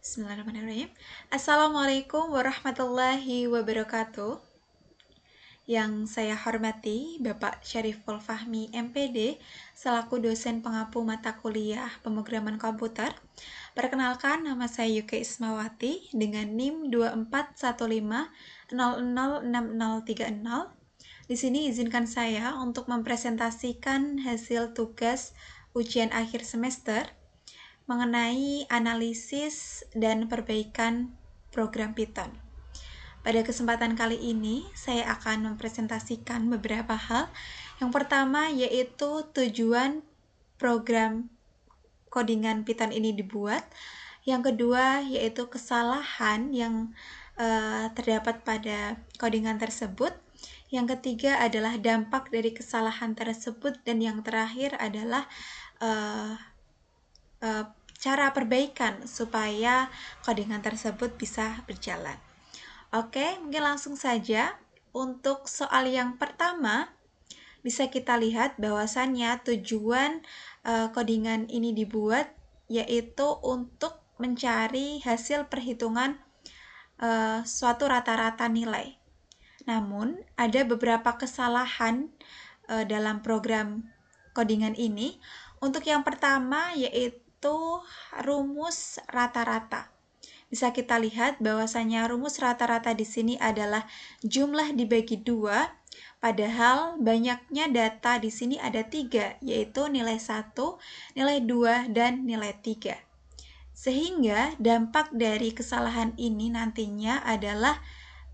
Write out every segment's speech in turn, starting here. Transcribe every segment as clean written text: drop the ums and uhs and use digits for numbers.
Bismillahirrahmanirrahim. Assalamualaikum warahmatullahi wabarakatuh. Yang saya hormati Bapak Syariful Fahmi MPD selaku dosen pengampu mata kuliah pemrograman komputer. Perkenalkan, nama saya Yuke Ismawati dengan NIM 241500606030. Di sini izinkan saya untuk mempresentasikan hasil tugas ujian akhir semester mengenai analisis dan perbaikan program Python. Pada kesempatan kali ini, saya akan mempresentasikan beberapa hal. Yang pertama yaitu tujuan program codingan Python ini dibuat. Yang kedua yaitu kesalahan yang terdapat pada codingan tersebut. Yang ketiga adalah dampak dari kesalahan tersebut. Dan yang terakhir adalah cara perbaikan supaya codingan tersebut bisa berjalan. Oke, mungkin langsung saja. Untuk soal yang pertama, bisa kita lihat bahwasannya tujuan codingan ini dibuat yaitu untuk mencari hasil perhitungan suatu rata-rata nilai. Namun, ada beberapa kesalahan dalam program codingan ini. Untuk yang pertama yaitu rumus rata-rata. Bisa kita lihat bahwasanya rumus rata-rata di sini adalah jumlah dibagi 2, padahal banyaknya data di sini ada 3, yaitu nilai 1, nilai 2, dan nilai 3. Sehingga dampak dari kesalahan ini nantinya adalah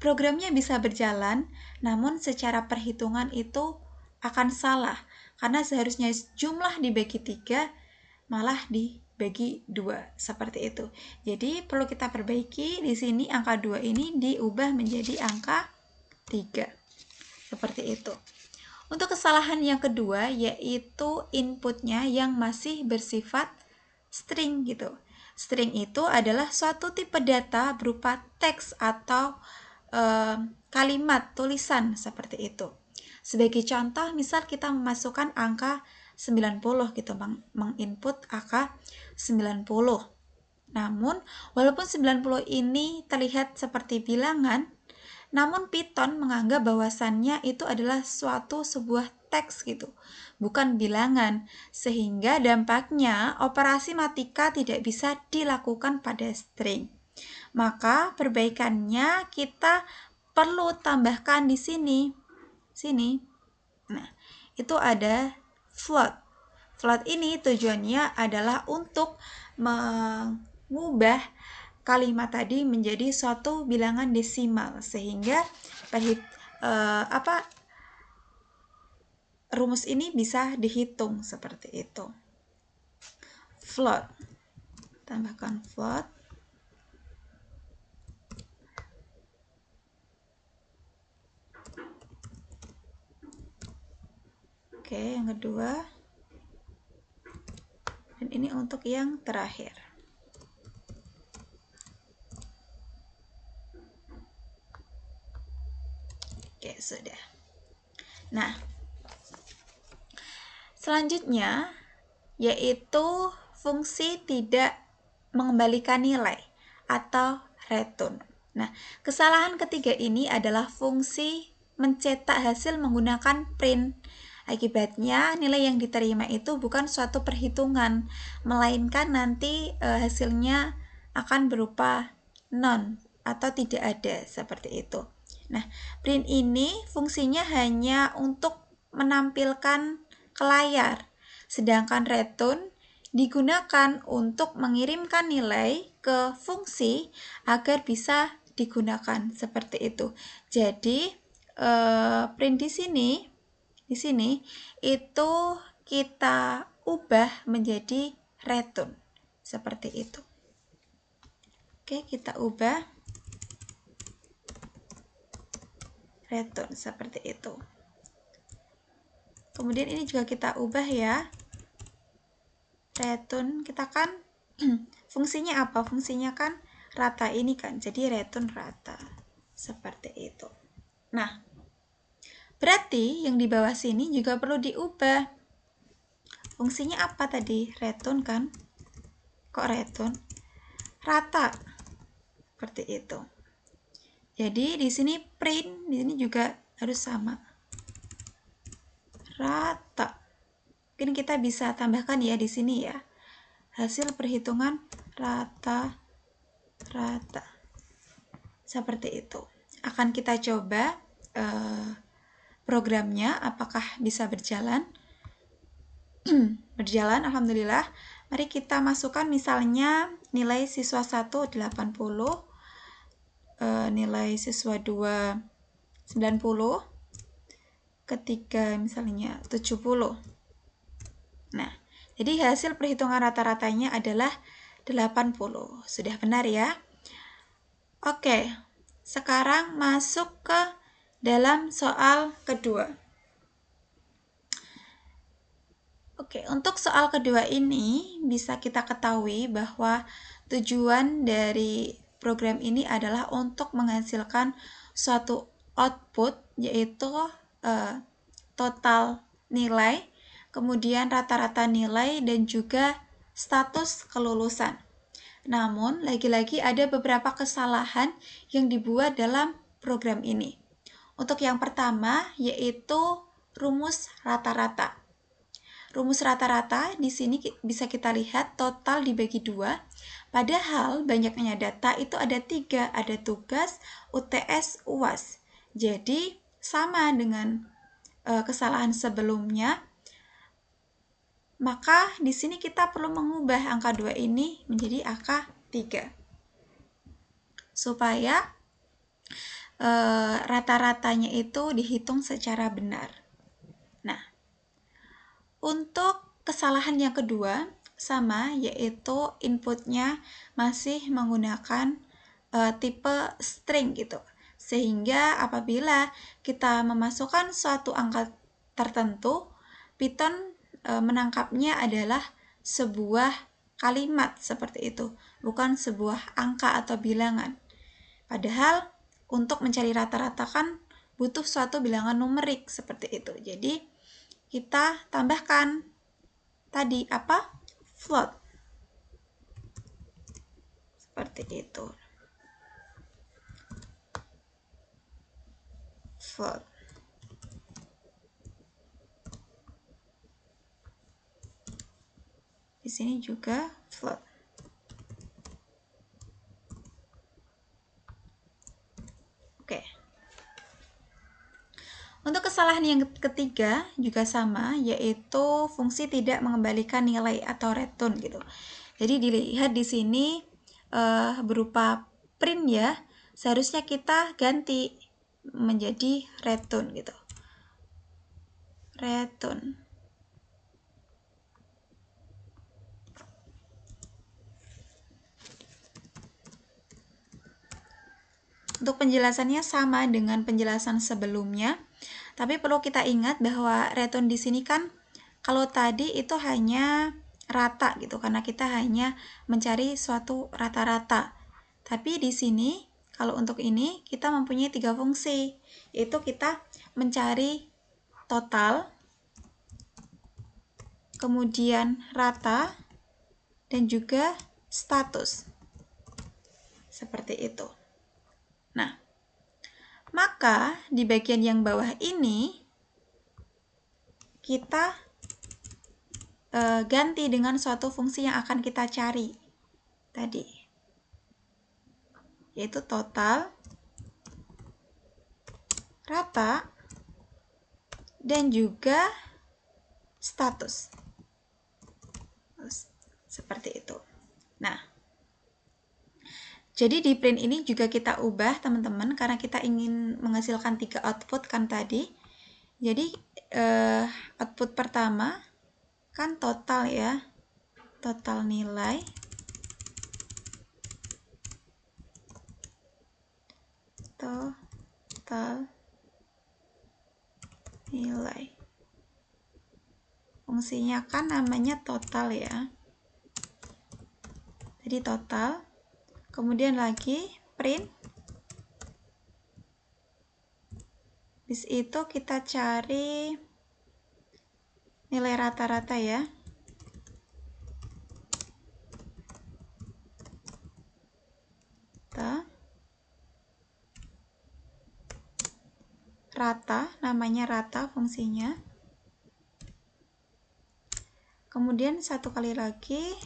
programnya bisa berjalan, namun secara perhitungan itu akan salah, karena seharusnya jumlah dibagi 3, malah dibagi 2 seperti itu. Jadi perlu kita perbaiki di sini angka 2 ini diubah menjadi angka 3. Seperti itu. Untuk kesalahan yang kedua yaitu inputnya yang masih bersifat string gitu. String itu adalah suatu tipe data berupa teks atau kalimat tulisan seperti itu. Sebagai contoh, misal kita memasukkan angka 90 gitu, menginput angka 90. Namun, walaupun 90 ini terlihat seperti bilangan, namun Python menganggap bahwasannya itu adalah sebuah teks gitu, bukan bilangan, sehingga dampaknya operasi matika tidak bisa dilakukan pada string. Maka perbaikannya kita perlu tambahkan di sini. Nah, itu ada float. Float ini tujuannya adalah untuk mengubah kalimat tadi menjadi suatu bilangan desimal sehingga rumus ini bisa dihitung seperti itu. Float. Tambahkan float. Oke, yang kedua. Dan ini untuk yang terakhir. Oke, sudah. Nah, selanjutnya yaitu fungsi tidak mengembalikan nilai atau return. Nah, kesalahan ketiga ini adalah fungsi mencetak hasil menggunakan print. Akibatnya nilai yang diterima itu bukan suatu perhitungan, melainkan nanti hasilnya akan berupa none atau tidak ada seperti itu. Nah, print ini fungsinya hanya untuk menampilkan ke layar, sedangkan return digunakan untuk mengirimkan nilai ke fungsi agar bisa digunakan seperti itu. Jadi print di sini itu kita ubah menjadi return seperti itu. Oke, kita ubah return seperti itu. Kemudian ini juga kita ubah ya. Return kita kan fungsinya apa? Fungsinya kan rata ini kan. Jadi return rata. Seperti itu. Nah, berarti yang di bawah sini juga perlu diubah. Fungsinya apa tadi? Return kan? Kok return? rata. Seperti itu. Jadi di sini print, di sini juga harus sama. Rata. Mungkin kita bisa tambahkan ya di sini ya. Hasil perhitungan rata-rata. Seperti itu. Akan kita coba programnya apakah bisa berjalan. Berjalan, alhamdulillah. Mari kita masukkan misalnya nilai siswa 1 80, nilai siswa 2 90, ketiga misalnya 70. Nah, jadi hasil perhitungan rata-ratanya adalah 80. Sudah benar ya? Oke, sekarang masuk ke dalam soal kedua. Oke, untuk soal kedua ini bisa kita ketahui bahwa tujuan dari program ini adalah untuk menghasilkan suatu output, yaitu total nilai, kemudian rata-rata nilai, dan juga status kelulusan. Namun, lagi-lagi ada beberapa kesalahan yang dibuat dalam program ini. Untuk yang pertama, yaitu rumus rata-rata. Rumus rata-rata di sini bisa kita lihat total dibagi 2, padahal banyaknya data itu ada 3, ada tugas, UTS, UAS. Jadi sama dengan kesalahan sebelumnya, maka di sini kita perlu mengubah angka 2 ini menjadi angka 3 supaya rata-ratanya itu dihitung secara benar. Nah, untuk kesalahan yang kedua sama, yaitu inputnya masih menggunakan tipe string gitu. Sehingga apabila kita memasukkan suatu angka tertentu, Python menangkapnya adalah sebuah kalimat seperti itu, bukan sebuah angka atau bilangan. Padahal untuk mencari rata-rata kan butuh suatu bilangan numerik seperti itu. Jadi kita tambahkan tadi apa? Float. Seperti itu. Float. Di sini juga float. Oke. Untuk kesalahan yang ketiga juga sama, yaitu fungsi tidak mengembalikan nilai atau return gitu. Jadi dilihat di sini berupa print ya, seharusnya kita ganti menjadi return gitu. Return. Untuk penjelasannya sama dengan penjelasan sebelumnya, tapi perlu kita ingat bahwa return di sini kan kalau tadi itu hanya rata gitu, karena kita hanya mencari suatu rata-rata. Tapi di sini kalau untuk ini kita mempunyai 3 fungsi, yaitu kita mencari total, kemudian rata, dan juga status. Seperti itu. Nah, maka di bagian yang bawah ini kita ganti dengan suatu fungsi yang akan kita cari tadi, yaitu total, rata, dan juga status. Seperti itu. Nah, jadi di print ini juga kita ubah teman-teman, karena kita ingin menghasilkan 3 output kan tadi. Jadi output pertama kan total ya, total nilai, total nilai. Fungsinya kan namanya total ya. Jadi total. Kemudian lagi print. Habis itu kita cari nilai rata-rata ya. rata, namanya rata fungsinya. Kemudian satu kali lagi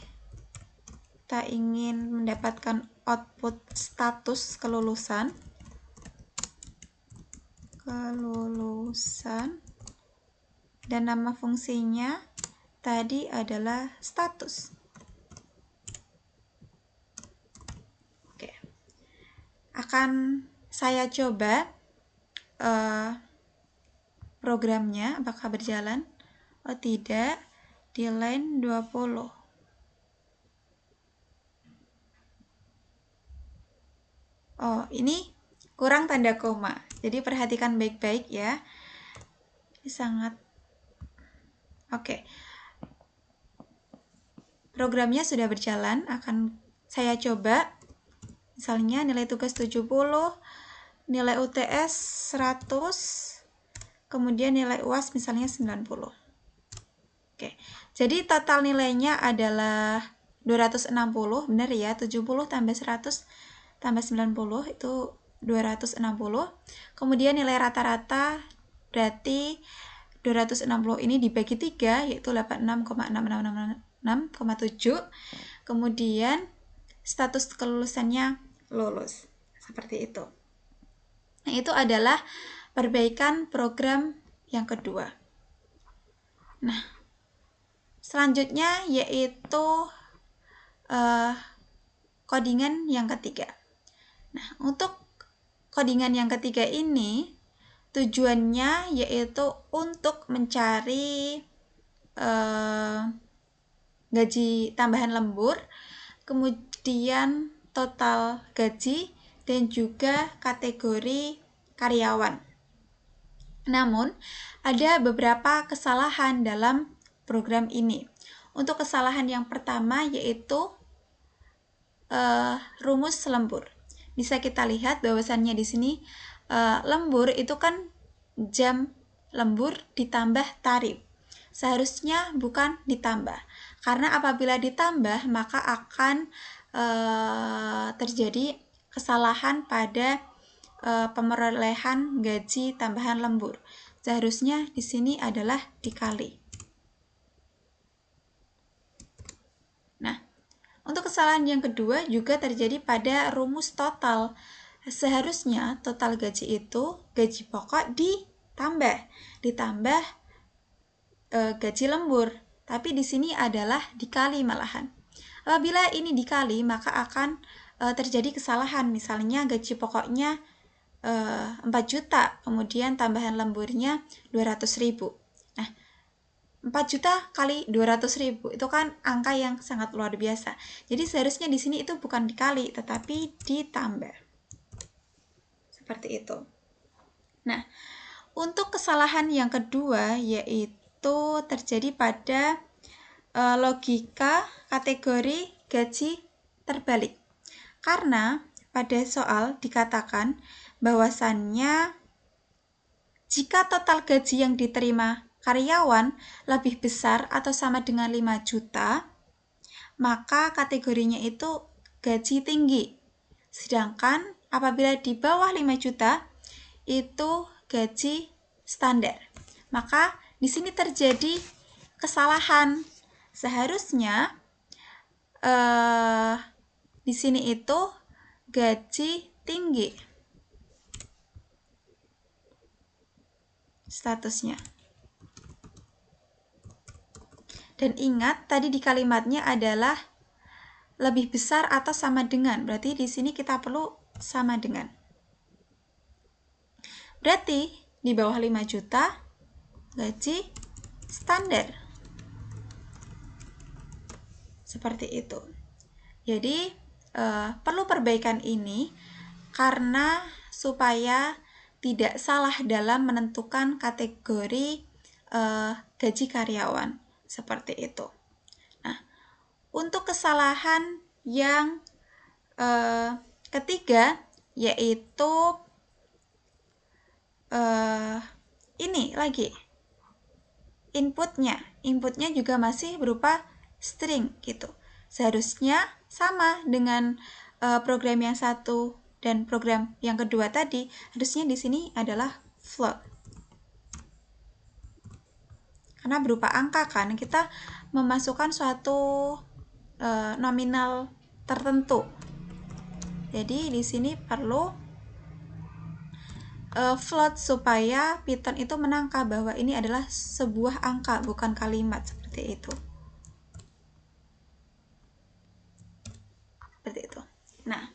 kita ingin mendapatkan output status kelulusan. Dan nama fungsinya tadi adalah status. Oke. Akan saya coba programnya apakah berjalan. Oh tidak, di line 20. Oh, ini kurang tanda koma. Jadi perhatikan baik-baik ya. Ini sangat oke. Programnya sudah berjalan, akan saya coba. Misalnya nilai tugas 70, nilai UTS 100, kemudian nilai UAS misalnya 90. Oke. Jadi total nilainya adalah 260, benar ya? 70 tambah 100 tambah 90 itu 260. Kemudian nilai rata-rata berarti 260 ini dibagi 3 yaitu 86,6667. Kemudian status kelulusannya lulus. Seperti itu. Nah, itu adalah perbaikan program yang kedua. Nah, selanjutnya yaitu codingan yang ketiga. Nah, untuk codingan yang ketiga ini tujuannya yaitu untuk mencari gaji tambahan lembur, kemudian total gaji, dan juga kategori karyawan. Namun, ada beberapa kesalahan dalam program ini. Untuk kesalahan yang pertama yaitu rumus lembur. Bisa kita lihat bahwasannya di sini lembur itu kan jam lembur ditambah tarif. Seharusnya bukan ditambah. Karena apabila ditambah maka akan terjadi kesalahan pada pemerolehan gaji tambahan lembur. Seharusnya di sini adalah dikali. Nah, untuk kesalahan yang kedua juga terjadi pada rumus total. Seharusnya total gaji itu gaji pokok ditambah gaji lembur. Tapi di sini adalah dikali malahan. Apabila ini dikali maka akan terjadi kesalahan. Misalnya gaji pokoknya 4 juta, kemudian tambahan lemburnya 200.000. Nah, 4 juta kali 200.000 itu kan angka yang sangat luar biasa. Jadi seharusnya di sini itu bukan dikali tetapi ditambah. Seperti itu. Nah, untuk kesalahan yang kedua yaitu terjadi pada logika kategori gaji terbalik. Karena pada soal dikatakan bahwasannya jika total gaji yang diterima karyawan lebih besar atau sama dengan 5 juta, maka kategorinya itu gaji tinggi. Sedangkan apabila di bawah 5 juta, itu gaji standar. Maka di sini terjadi kesalahan. Seharusnya di sini itu gaji tinggi. Statusnya. Dan ingat tadi di kalimatnya adalah lebih besar atau sama dengan. Berarti di sini kita perlu sama dengan. Berarti di bawah 5 juta gaji standar. Seperti itu. Jadi perlu perbaikan ini karena supaya tidak salah dalam menentukan kategori gaji karyawan. Seperti itu. Nah, untuk kesalahan yang ketiga yaitu ini lagi inputnya juga masih berupa string gitu. Seharusnya sama dengan program yang satu dan program yang kedua tadi, harusnya di sini adalah float. Karena berupa angka kan, kita memasukkan suatu nominal tertentu. Jadi di sini perlu float supaya Python itu menangkap bahwa ini adalah sebuah angka, bukan kalimat, seperti itu. Seperti itu. Nah,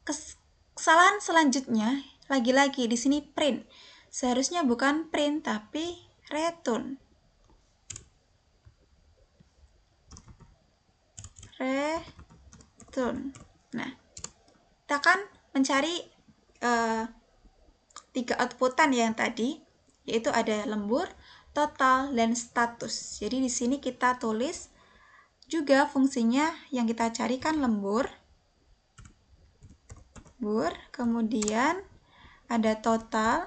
kesalahan selanjutnya lagi-lagi di sini print. Seharusnya bukan print tapi return. Return. Nah, kita kan mencari 3 outputan yang tadi, yaitu ada lembur, total, dan status. Jadi di sini kita tulis juga fungsinya yang kita carikan lembur, kemudian ada total,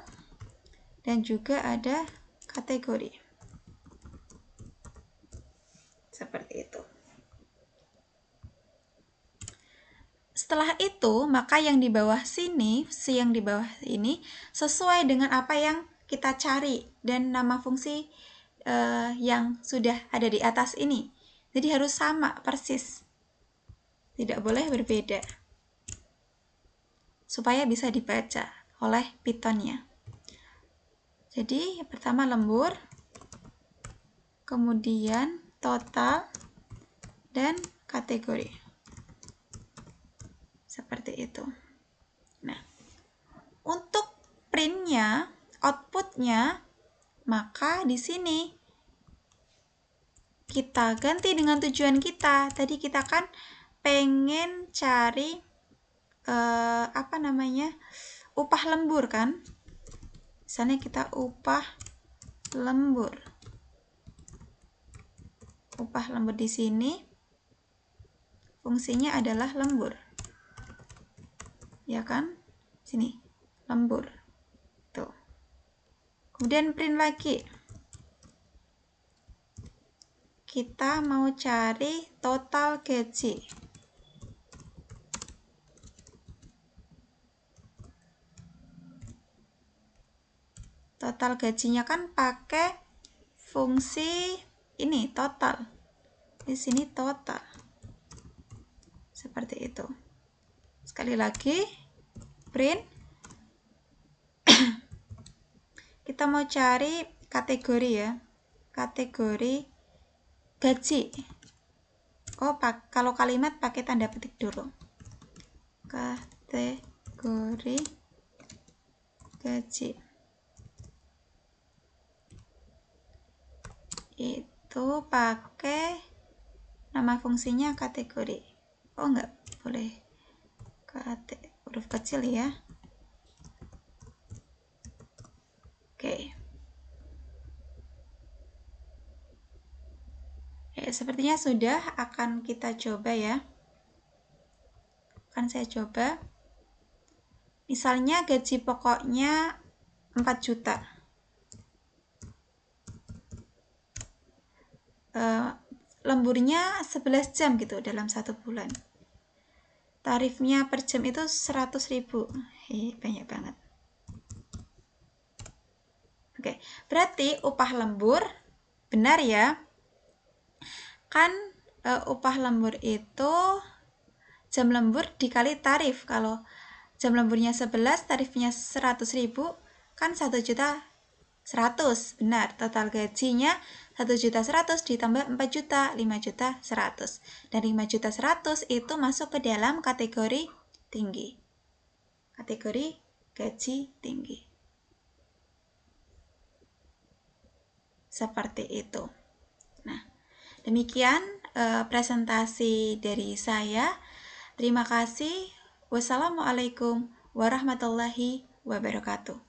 dan juga ada kategori. Seperti itu. Setelah itu, maka yang di bawah sini, yang di bawah ini, sesuai dengan apa yang kita cari dan nama fungsi yang sudah ada di atas ini. Jadi harus sama, persis. Tidak boleh berbeda. Supaya bisa dibaca oleh Python-nya. Jadi, yang pertama lembur, kemudian total, dan kategori. Seperti itu. Nah, untuk print-nya, output-nya, maka di sini kita ganti dengan tujuan kita. Tadi kita kan pengen cari upah lembur kan? Misalnya kita upah lembur. Upah lembur di sini fungsinya adalah lembur. Ya kan? Sini, lembur. Tuh. Kemudian print lagi. Kita mau cari total gaji. Total gajinya kan pakai fungsi ini total. Di sini total. Seperti itu. Sekali lagi, print. Kita mau cari kategori ya. Kategori gaji. Oh, kalau kalimat pakai tanda petik dulu. Kategori gaji. Itu pakai nama fungsinya kategori. Oh, enggak boleh huruf kecil ya. Oke. Sepertinya sudah, akan kita coba ya. Akan saya coba. Misalnya gaji pokoknya 4 juta. Lemburnya 11 jam gitu dalam 1 bulan. Tarifnya per jam itu 100.000. Banyak banget. Oke, berarti upah lembur benar ya. Kan upah lembur itu jam lembur dikali tarif. Kalau jam lemburnya 11, tarifnya 100.000, kan 1.100.000. Benar, total gajinya 1.100.000 ditambah 4 juta, 5.100.000. Dan 5.100.000 itu masuk ke dalam kategori tinggi. Kategori gaji tinggi. Seperti itu. Nah, demikian presentasi dari saya. Terima kasih. Wassalamualaikum warahmatullahi wabarakatuh.